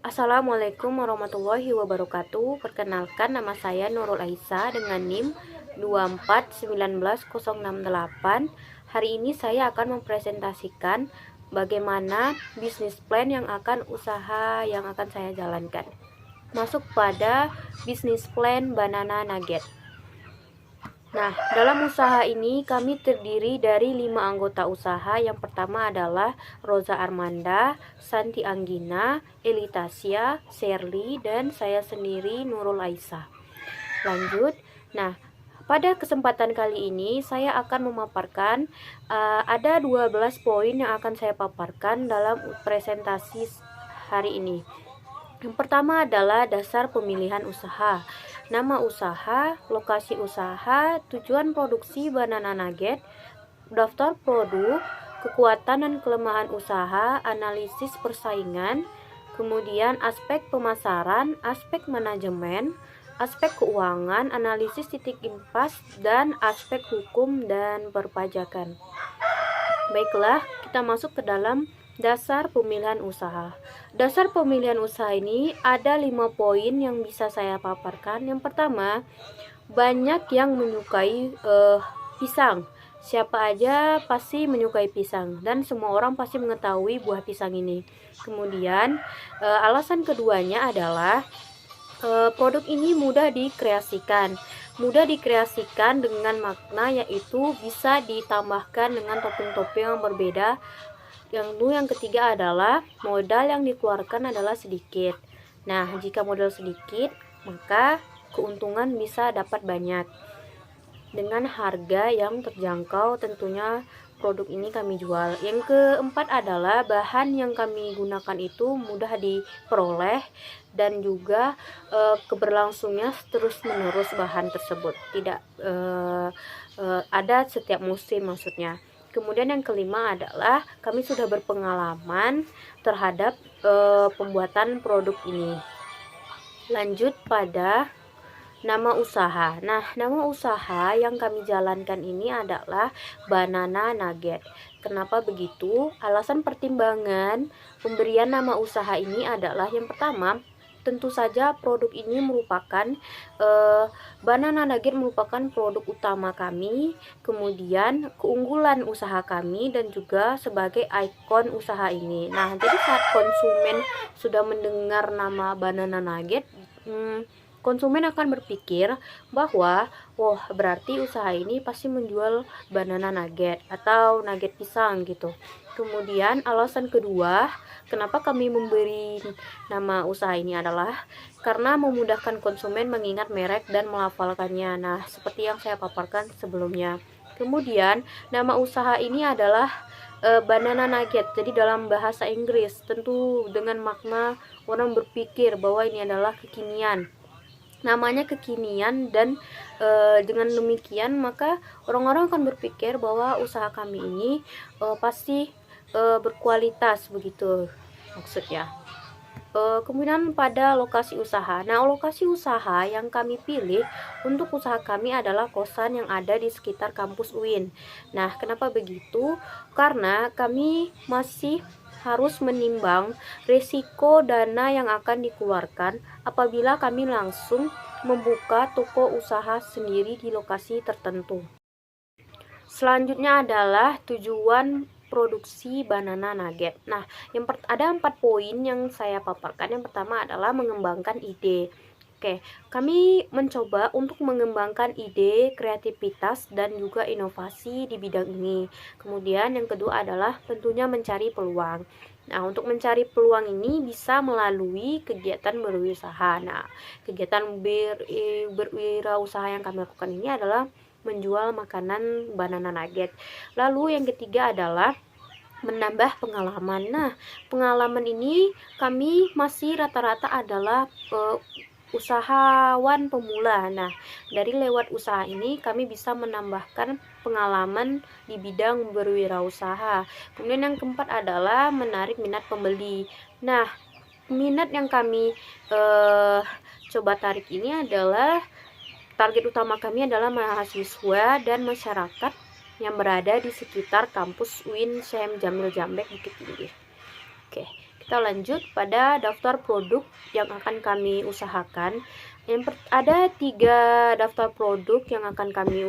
Assalamualaikum warahmatullahi wabarakatuh. Perkenalkan, nama saya Nurul Aisyah dengan NIM 2419068. Hari ini saya akan mempresentasikan bagaimana bisnis plan usaha yang akan saya jalankan. Masuk pada bisnis plan Banana Nugget. Nah, dalam usaha ini kami terdiri dari 5 anggota usaha. Yang pertama adalah Roza Armanda, Santi Anggina, Elitasia, Sherly, dan saya sendiri Nurul Aisyah. Lanjut. Nah, pada kesempatan kali ini saya akan memaparkan ada 12 poin yang akan saya paparkan dalam presentasi hari ini. Yang pertama adalah dasar pemilihan usaha. Nama usaha, lokasi usaha, tujuan produksi Banana Nugget, daftar produk, kekuatan dan kelemahan usaha, analisis persaingan, kemudian aspek pemasaran, aspek manajemen, aspek keuangan, analisis titik impas, dan aspek hukum dan perpajakan. Baiklah, kita masuk ke dalam dasar pemilihan usaha. Dasar pemilihan usaha ini ada 5 poin yang bisa saya paparkan. Yang pertama, banyak yang menyukai pisang. Siapa aja pasti menyukai pisang dan semua orang pasti mengetahui buah pisang ini. Kemudian alasan keduanya adalah produk ini mudah dikreasikan. Mudah dikreasikan dengan makna yaitu bisa ditambahkan dengan topping-topping yang berbeda. Yang ketiga adalah modal yang dikeluarkan adalah sedikit. Nah, jika modal sedikit, maka keuntungan bisa dapat banyak. Dengan harga yang terjangkau tentunya produk ini kami jual. Yang keempat adalah bahan yang kami gunakan itu mudah diperoleh dan juga keberlangsungnya terus-menerus bahan tersebut. Tidak ada setiap musim maksudnya. Kemudian yang kelima adalah kami sudah berpengalaman terhadap pembuatan produk ini. Lanjut pada nama usaha. Nah, nama usaha yang kami jalankan ini adalah Banana Nugget. Kenapa begitu? Alasan pertimbangan pemberian nama usaha ini adalah yang pertama, tentu saja produk ini merupakan Banana Nugget merupakan produk utama kami, kemudian keunggulan usaha kami dan juga sebagai ikon usaha ini. Nah, jadi saat konsumen sudah mendengar nama Banana Nugget, konsumen akan berpikir bahwa wah, berarti usaha ini pasti menjual banana nugget atau nugget pisang gitu. Kemudian alasan kedua kenapa kami memberi nama usaha ini adalah karena memudahkan konsumen mengingat merek dan melafalkannya. Nah, seperti yang saya paparkan sebelumnya. Kemudian nama usaha ini adalah banana nugget. Jadi dalam bahasa Inggris tentu dengan makna orang berpikir bahwa ini adalah kekinian. Namanya kekinian dan dengan demikian maka orang-orang akan berpikir bahwa usaha kami ini pasti berkualitas begitu maksudnya. Kemudian pada lokasi usaha. Nah, lokasi usaha yang kami pilih untuk usaha kami adalah kosan yang ada di sekitar kampus UIN. Nah, kenapa begitu? Karena kami masih harus menimbang risiko dana yang akan dikeluarkan apabila kami langsung membuka toko usaha sendiri di lokasi tertentu. Selanjutnya adalah tujuan produksi Banana Nugget. Nah, ada 4 poin yang saya paparkan. Yang pertama adalah mengembangkan ide. Oke, kami mencoba untuk mengembangkan ide, kreativitas, dan juga inovasi di bidang ini. Kemudian yang kedua adalah tentunya mencari peluang. Nah, untuk mencari peluang ini bisa melalui kegiatan berwirausaha. Nah, kegiatan berwirausaha yang kami lakukan ini adalah menjual makanan banana nugget. Lalu yang ketiga adalah menambah pengalaman. Nah, pengalaman ini kami masih rata-rata adalah usahawan pemula. Nah, dari lewat usaha ini kami bisa menambahkan pengalaman di bidang berwirausaha. Kemudian yang keempat adalah menarik minat pembeli. Nah, minat yang kami coba tarik ini adalah target utama kami adalah mahasiswa dan masyarakat yang berada di sekitar kampus UIN Syekh Jamil Jambek Bukit Tinggi. Oke, kita lanjut pada daftar produk yang akan kami usahakan. Ada 3 daftar produk yang akan kami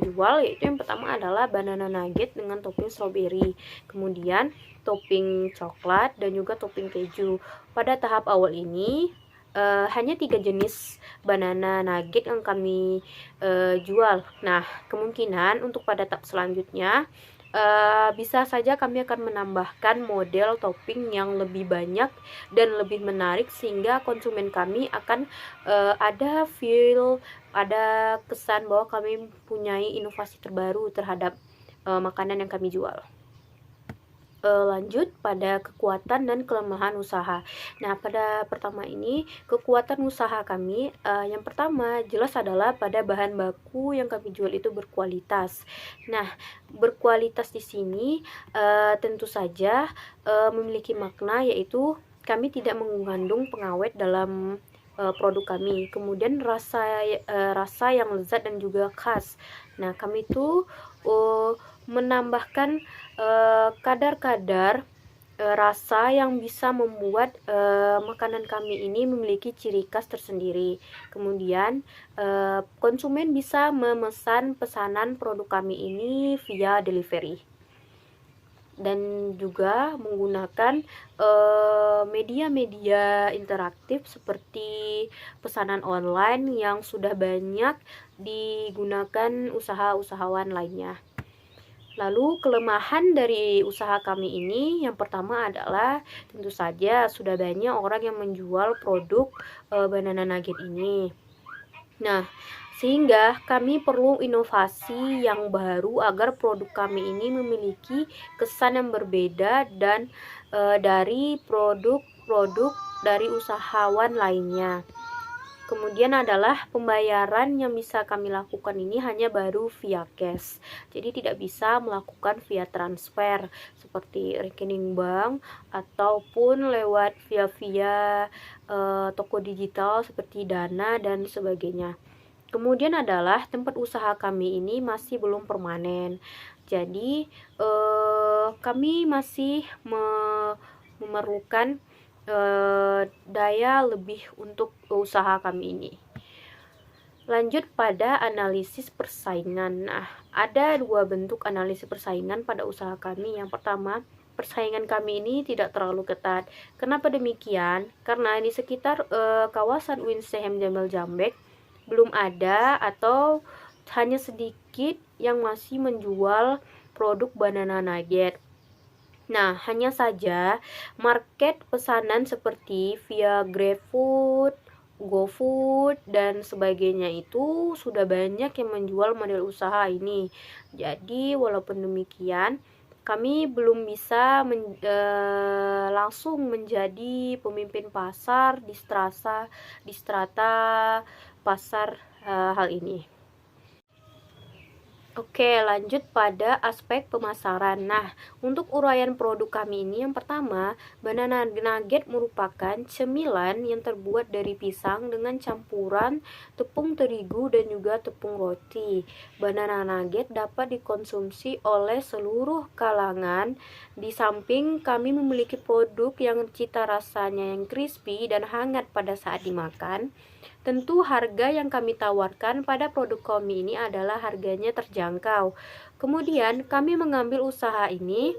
jual, yaitu yang pertama adalah banana nugget dengan topping strawberry, kemudian topping coklat dan juga topping keju. Pada tahap awal ini hanya 3 jenis banana nugget yang kami jual. Nah, kemungkinan untuk pada tahap selanjutnya bisa saja kami akan menambahkan model topping yang lebih banyak dan lebih menarik, sehingga konsumen kami akan ada kesan bahwa kami mempunyai inovasi terbaru terhadap makanan yang kami jual. Lanjut pada kekuatan dan kelemahan usaha. Nah, pada pertama ini kekuatan usaha kami yang pertama jelas adalah pada bahan baku yang kami jual itu berkualitas. Nah, berkualitas di sini tentu saja memiliki makna, yaitu kami tidak mengandung pengawet dalam produk kami. Kemudian rasa yang lezat dan juga khas. Nah, kami itu menambahkan kadar-kadar rasa yang bisa membuat makanan kami ini memiliki ciri khas tersendiri. Kemudian konsumen bisa memesan pesanan produk kami ini via delivery, dan juga menggunakan media-media interaktif seperti pesanan online yang sudah banyak digunakan usaha-usahawan lainnya. Lalu kelemahan dari usaha kami ini yang pertama adalah tentu saja sudah banyak orang yang menjual produk banana nugget ini. Nah, sehingga kami perlu inovasi yang baru agar produk kami ini memiliki kesan yang berbeda dan dari produk-produk dari usahawan lainnya. Kemudian adalah pembayaran yang bisa kami lakukan ini hanya baru via cash. Jadi tidak bisa melakukan via transfer seperti rekening bank ataupun lewat via toko digital seperti Dana dan sebagainya. Kemudian adalah tempat usaha kami ini masih belum permanen. Jadi kami masih memerlukan daya lebih untuk usaha kami ini. Lanjut pada analisis persaingan. Nah, ada 2 bentuk analisis persaingan pada usaha kami. Yang pertama, persaingan kami ini tidak terlalu ketat. Kenapa demikian? Karena di sekitar kawasan UIN Sehem Jamil Jambek belum ada atau hanya sedikit yang masih menjual produk banana nugget. Nah, hanya saja market pesanan seperti via GrabFood, GoFood, dan sebagainya itu sudah banyak yang menjual model usaha ini. Jadi, walaupun demikian, kami belum bisa langsung menjadi pemimpin pasar di strata pasar hal ini. Oke, lanjut pada aspek pemasaran. Nah, untuk uraian produk kami ini, yang pertama, banana nugget merupakan cemilan yang terbuat dari pisang dengan campuran tepung terigu dan juga tepung roti. Banana nugget dapat dikonsumsi oleh seluruh kalangan. Di samping kami memiliki produk yang cita rasanya yang crispy dan hangat pada saat dimakan, tentu harga yang kami tawarkan pada produk kami ini adalah harganya terjangkau. Kemudian kami mengambil usaha ini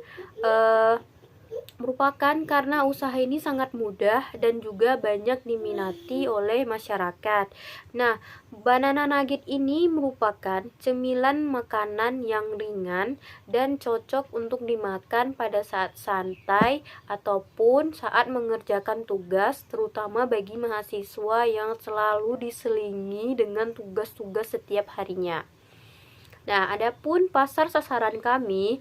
merupakan karena usaha ini sangat mudah dan juga banyak diminati oleh masyarakat. Nah, banana nugget ini merupakan cemilan makanan yang ringan dan cocok untuk dimakan pada saat santai ataupun saat mengerjakan tugas, terutama bagi mahasiswa yang selalu diselingi dengan tugas-tugas setiap harinya. Nah, adapun pasar sasaran kami,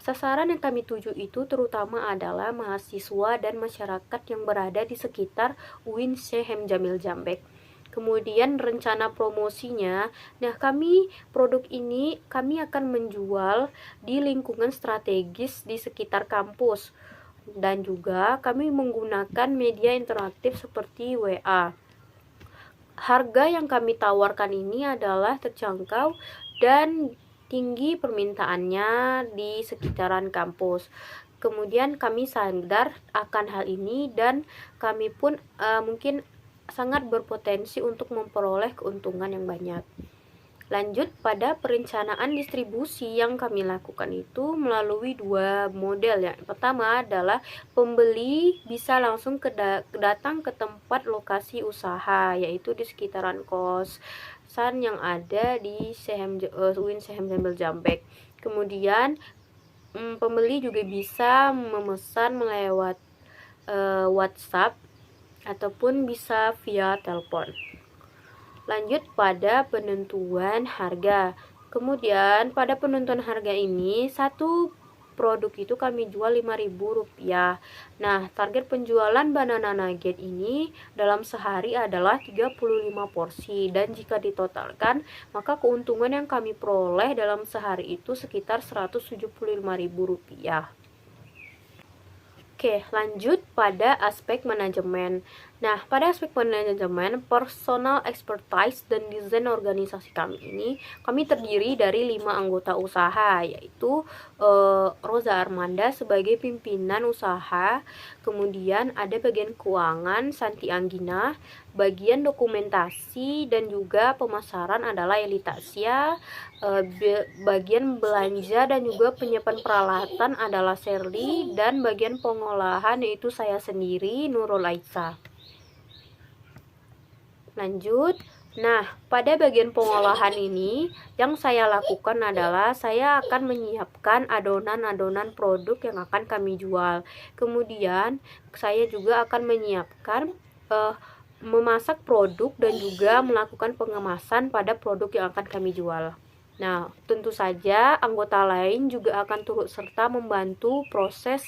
sasaran yang kami tuju itu terutama adalah mahasiswa dan masyarakat yang berada di sekitar UIN Sehem Jamil Jambek. Kemudian rencana promosinya, produk ini kami akan menjual di lingkungan strategis di sekitar kampus, dan juga kami menggunakan media interaktif seperti WA. Harga yang kami tawarkan ini adalah terjangkau dan tinggi permintaannya di sekitaran kampus. Kemudian kami sadar akan hal ini dan kami pun mungkin sangat berpotensi untuk memperoleh keuntungan yang banyak. Lanjut pada perencanaan distribusi yang kami lakukan itu melalui dua model. Yang pertama adalah pembeli bisa langsung datang ke tempat lokasi usaha, yaitu di sekitaran kosan yang ada di UIN Sehem Jambel Jampek. Kemudian pembeli juga bisa memesan melewat WhatsApp ataupun bisa via telepon. Lanjut pada penentuan harga. Kemudian pada penentuan harga ini satu produk itu kami jual Rp5.000. Nah, target penjualan banana nugget ini dalam sehari adalah 35 porsi dan jika ditotalkan maka keuntungan yang kami peroleh dalam sehari itu sekitar Rp175.000. Oke, lanjut pada aspek manajemen. Nah, pada aspek manajemen, personal expertise dan desain organisasi kami ini, kami terdiri dari 5 anggota usaha, yaitu Rosa Armanda sebagai pimpinan usaha, kemudian ada bagian keuangan, Santi Anggina, bagian dokumentasi dan juga pemasaran adalah Elitasia, bagian belanja dan juga penyiapan peralatan adalah Serli, dan bagian pengolahan yaitu saya sendiri, Nurul Aisa. Lanjut. Nah, pada bagian pengolahan ini yang saya lakukan adalah saya akan menyiapkan adonan-adonan produk yang akan kami jual. Kemudian saya juga akan menyiapkan memasak produk dan juga melakukan pengemasan pada produk yang akan kami jual. Nah, tentu saja anggota lain juga akan turut serta membantu proses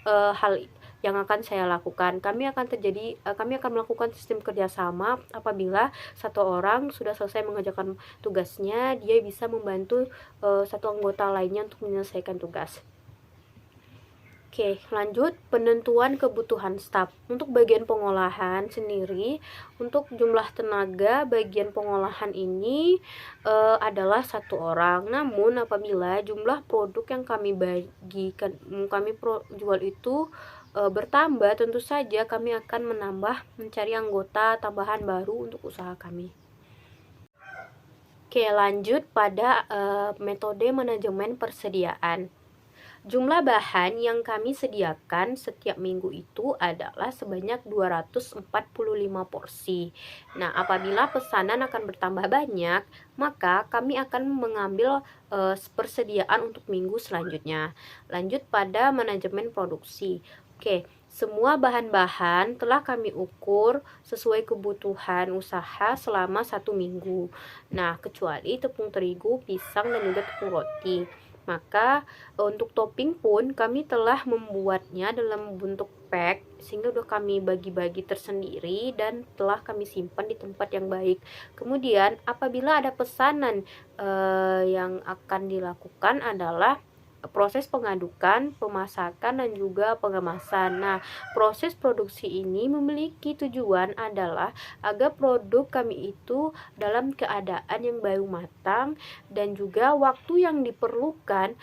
hal yang akan saya lakukan. Kami akan melakukan sistem kerjasama. Apabila satu orang sudah selesai mengerjakan tugasnya, dia bisa membantu satu anggota lainnya untuk menyelesaikan tugas. Oke, lanjut penentuan kebutuhan staf. Untuk bagian pengolahan sendiri, untuk jumlah tenaga bagian pengolahan ini adalah satu orang. Namun apabila jumlah produk yang kami jual itu bertambah, tentu saja kami akan mencari anggota tambahan baru untuk usaha kami. Oke, lanjut pada metode manajemen persediaan. Jumlah bahan yang kami sediakan setiap minggu itu adalah sebanyak 245 porsi. Nah, apabila pesanan akan bertambah banyak, maka kami akan mengambil persediaan untuk minggu selanjutnya. Lanjut pada manajemen produksi. Oke, semua bahan-bahan telah kami ukur sesuai kebutuhan usaha selama 1 minggu. Nah, kecuali tepung terigu, pisang, dan juga tepung roti. Maka untuk topping pun kami telah membuatnya dalam bentuk pack sehingga udah kami bagi-bagi tersendiri dan telah kami simpan di tempat yang baik. Kemudian apabila ada pesanan yang akan dilakukan adalah proses pengadukan, pemasakan, dan juga pengemasan. Nah, proses produksi ini memiliki tujuan adalah agar produk kami itu dalam keadaan yang baru matang dan juga waktu yang diperlukan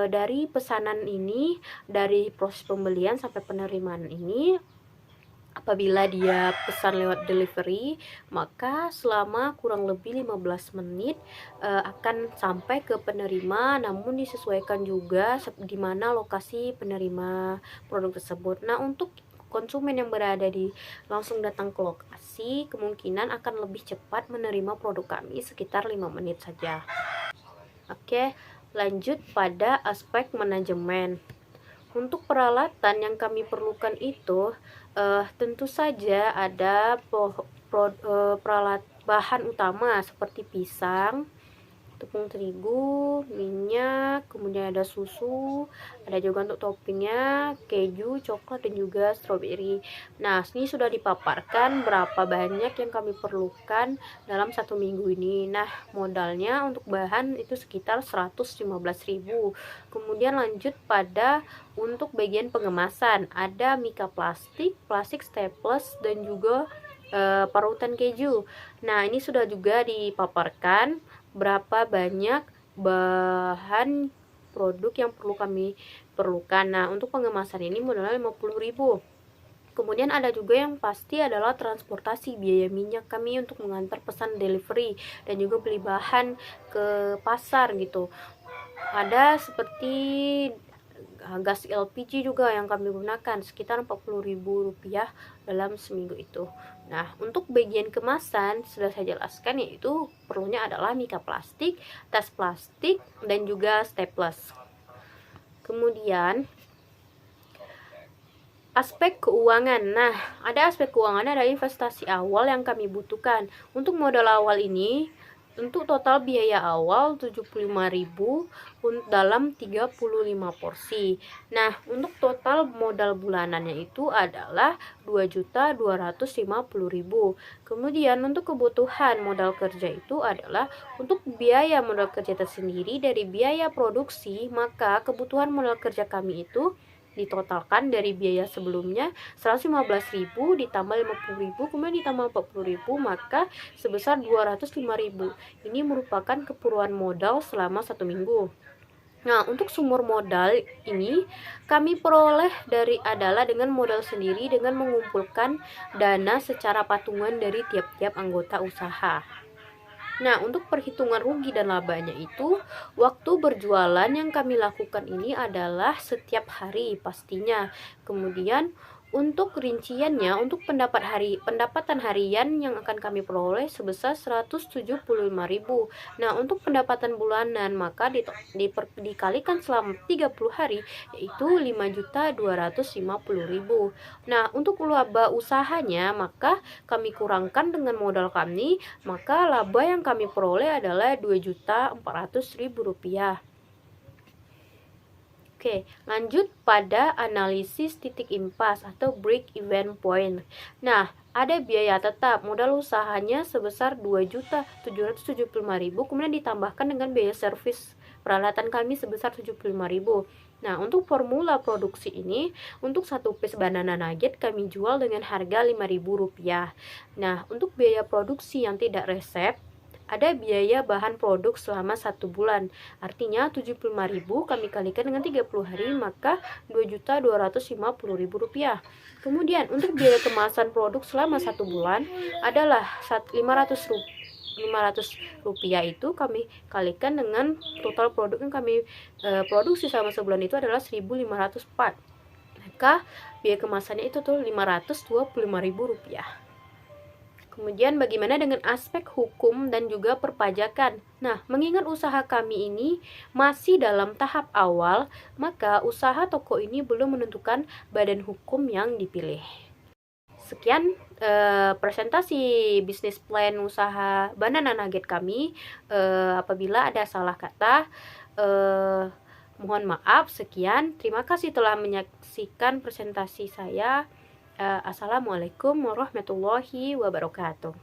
dari pesanan ini, dari proses pembelian sampai penerimaan ini. Apabila dia pesan lewat delivery, maka selama kurang lebih 15 menit akan sampai ke penerima, namun disesuaikan juga di mana lokasi penerima produk tersebut. Nah, untuk konsumen yang berada di langsung datang ke lokasi, kemungkinan akan lebih cepat menerima produk kami sekitar 5 menit saja. Oke, lanjut pada aspek manajemen. Untuk peralatan yang kami perlukan itu tentu saja ada bahan utama seperti pisang, tepung terigu, minyak, kemudian ada susu, ada juga untuk toppingnya keju, coklat, dan juga stroberi. Nah, ini sudah dipaparkan berapa banyak yang kami perlukan dalam 1 minggu ini. Nah, modalnya untuk bahan itu sekitar 115.000. Kemudian lanjut pada untuk bagian pengemasan, ada mika plastik, plastik staples, dan juga parutan keju. Nah, ini sudah juga dipaparkan berapa banyak bahan produk yang kami perlukan. Nah, untuk pengemasan ini modalnya 50.000. Kemudian ada juga yang pasti adalah transportasi, biaya minyak kami untuk mengantar pesan delivery dan juga beli bahan ke pasar gitu. Ada seperti gas LPG juga yang kami gunakan sekitar Rp40.000 dalam seminggu itu. Nah, untuk bagian kemasan sudah saya jelaskan, yaitu perlunya adalah mika plastik, tas plastik, dan juga staples. Kemudian aspek keuangan. Nah, ada aspek keuangan, ada investasi awal yang kami butuhkan. Untuk modal awal ini, untuk total biaya awal 75.000 dalam 35 porsi. Nah, untuk total modal bulanannya itu adalah 2.250.000. Kemudian untuk kebutuhan modal kerja itu adalah untuk biaya modal kerja tersendiri dari biaya produksi, maka kebutuhan modal kerja kami itu ditotalkan dari biaya sebelumnya 115.000 ditambah 50.000 kemudian ditambah 40.000, maka sebesar 205.000. Ini merupakan keperluan modal selama 1 minggu. Nah, untuk sumber modal ini kami peroleh adalah dengan modal sendiri dengan mengumpulkan dana secara patungan dari tiap-tiap anggota usaha. Nah, untuk perhitungan rugi dan labanya itu, waktu berjualan yang kami lakukan ini adalah setiap hari pastinya. Kemudian untuk rinciannya, untuk pendapatan harian yang akan kami peroleh sebesar 175.000. Nah, untuk pendapatan bulanan maka dikalikan selama 30 hari yaitu 5.250.000. Nah, untuk laba usahanya maka kami kurangkan dengan modal kami, maka laba yang kami peroleh adalah Rp2.400.000. Oke, lanjut pada analisis titik impas atau break even point. Nah, ada biaya tetap, modal usahanya sebesar 2.775.000, kemudian ditambahkan dengan biaya servis peralatan kami sebesar 75.000. Nah, untuk formula produksi ini, untuk satu piece banana nugget kami jual dengan harga Rp5.000. Nah, untuk biaya produksi yang tidak resep, ada biaya bahan produk selama 1 bulan. Artinya 75.000 kami kalikan dengan 30 hari, maka Rp2.250.000. Kemudian untuk biaya kemasan produk selama 1 bulan adalah 500 rupiah itu kami kalikan dengan total produk yang kami produksi selama sebulan itu adalah 1.504. Maka biaya kemasannya itu tuh Rp525.000. Kemudian bagaimana dengan aspek hukum dan juga perpajakan? Nah, mengingat usaha kami ini masih dalam tahap awal, maka usaha toko ini belum menentukan badan hukum yang dipilih. Sekian presentasi bisnis plan usaha banana nugget kami. Apabila ada salah kata, mohon maaf. Sekian, terima kasih telah menyaksikan presentasi saya. Assalamualaikum warahmatullahi wabarakatuh.